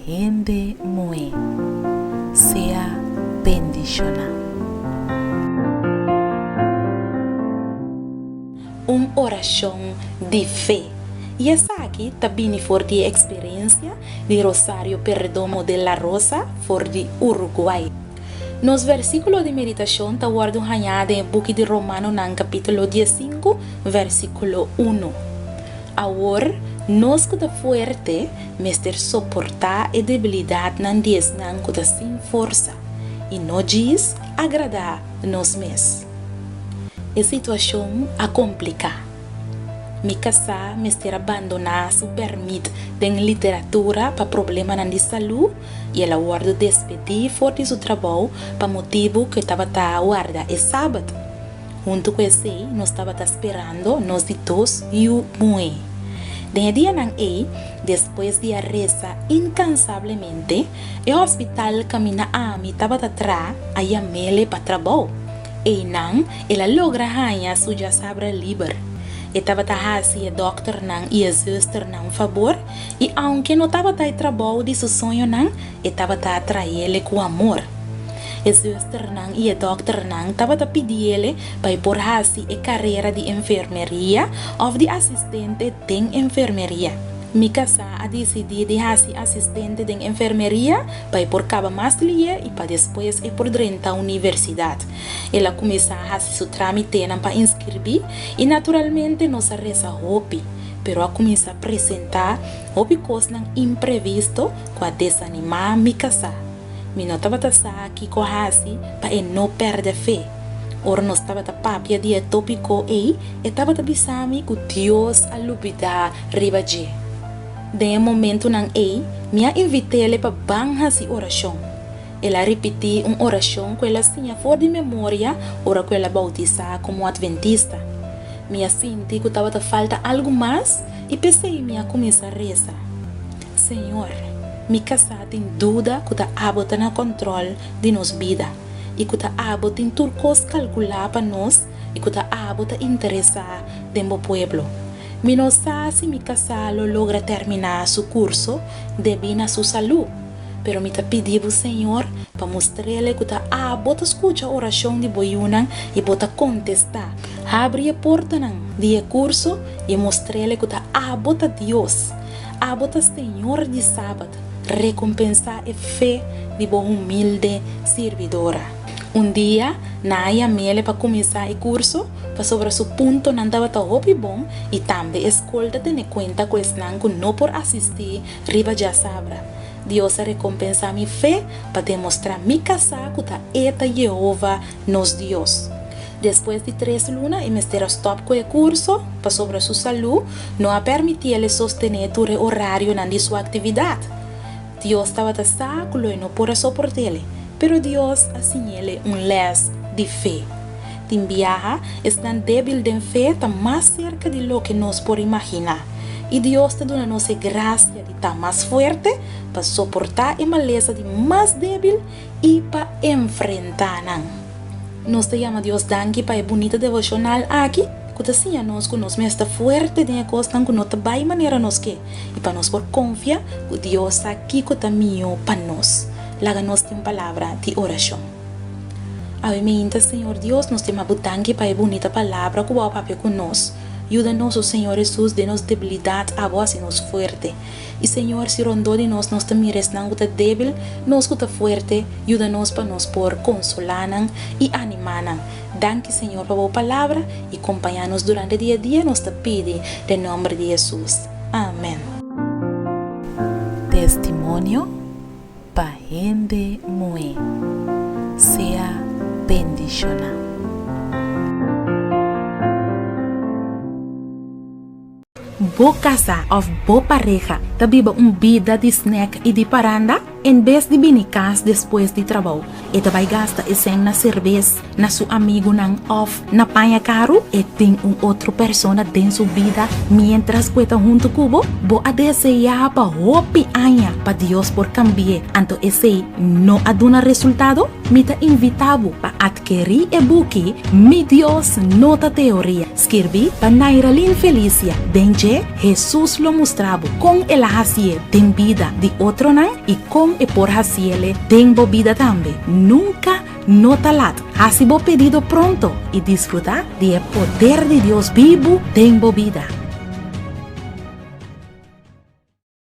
gente muy sea bendicionado. Uma oração de fé. E essa aqui também foi de experiência de Rosário Perdomo de la Rosa, for de Uruguai. Nos versículos de meditação está guardado em book de Romano, no capítulo 15, versículo 1. Agora, nós que está forte, mestre suportar a debilidade nan dias nan que está sem força, e não diz agradar nós mesmos. A situação a complicar. Me casar, me ter abandonar, se permite tem literatura para problema de saúde e ela guarda despedir forte do trabalho para motivo que estava a guardar é sábado. Junto com esse, nós estava esperando nós de todos e o mãe. Desde dia nan depois de reza incansavelmente, o hospital camina a mim estava atrás a mele para trabalho. E nan, ela logra ganhar sua sabra livre. Estava a fazer doctor nan e a zuster nan favor, e aunque não estava a trabalho de seu sonho nan, estava a atrair ele com amor. A zuster nan e a doctor nan estava a pedir ele para ir por fazer a carreira de enfermeria ou de assistente de enfermeria. Me casar a decidir de fazer assistente de enfermeria para ir por cabo mais lié e para depois ir por dentro da universidade. Ela começou a fazer seu trâmite para inscrever e naturalmente não se reza hopi, pero a começar a apresentar hopi coisas imprevisto com a desanimar me casar. Me não estava aqui com a para não perder fé. Ora nós estava a papia de tópico e estava a bisami que Deus a lubida ribaje. De momento nang minha invitei ele para banhar se oração. Ela repetiu uma oração que ela tinha fora de memória, ora que ela bautizar como adventista. Minha senti que estava falta algo mais e pensei minha começar a rezar. Senhor, me casar tem dúvida que está abota na controle de nossa vida e que está abota em turcos calcular para nós e que está abota interessar dentro do pueblo. Me não sabe se me casar logra terminar seu curso devido a sua saúde. Pero me pedi ao Senhor para mostrar-lhe que bota escuta a oração de boiunan e bota contestar. Abre a porta de curso e mostrar-lhe que bota Deus. Bota Senhor de sábado. Recompensar a fé de boa humilde servidora. Dia, Naya mele para começar o curso, para sobre seu ponto não estava tão bom e também a escola tem conta com esse que não por assistir riba já sabra. Deus recompensa minha fé para demonstrar minha casar que eta Jeová nos Deus. Depois de 3 lunas, e me stop com o curso, para sobre sua saúde, não a permitir ele sostener o horário de sua atividade. Deus estava a saculo e não por suportar ele. Pero Deus assinale les de fé. Tim viaja estão débil de fé, está mais cerca de lo que nós por imaginar. E Deus te dá nossa graça de estar mais forte para suportar a maleza de mais débil e para enfrentar. Nós te chama Deus danke para a bonita devocional aqui. Que assim nós que nós está forte de a coisa que não te vai maneira nós que e para nós por confiar que Deus aqui que está mío para nós. Laga-nos tem palavra de oração. Amém, Senhor Deus, nós temos butangue para a bonita palavra que vai papel conosco. Ajuda-nos, Senhor Jesus, de nos debilidade a voz e nos forte. E, Senhor, se rondou de nós te mires não que débil, nós que forte, ajuda-nos para nos por consolar e animar. Danke, Senhor, para a palavra e acompanhar-nos durante o dia a dia, nós te pedimos, em nome de Jesus. Amém. Testemunho para gente muy sea bendicionado. Bo casa of bo pareja, tabiba vida de snack e de paranda? En vez de venir casa después de trabajo, ela vai gastar esse na cerveja, na seu amigo nan off, na panha caro, e tem outra pessoa dentro sua vida, mientras cueta junto cubo, bo a desejar pa hopi anha, pa Dios por cambiar. Anto esse não aduna resultado, me ta invitavo pa adquirir e buque, mi Dios nota teoria. Escrevi pa Nairalin Felicia, denje, Jesus lo mostrava com ela hacia tem vida de outro nan e com e por haciele tem vida também. Nunca nota lat. Hasibo pedido pronto e disfrutar de poder de Dios vivo tem vida.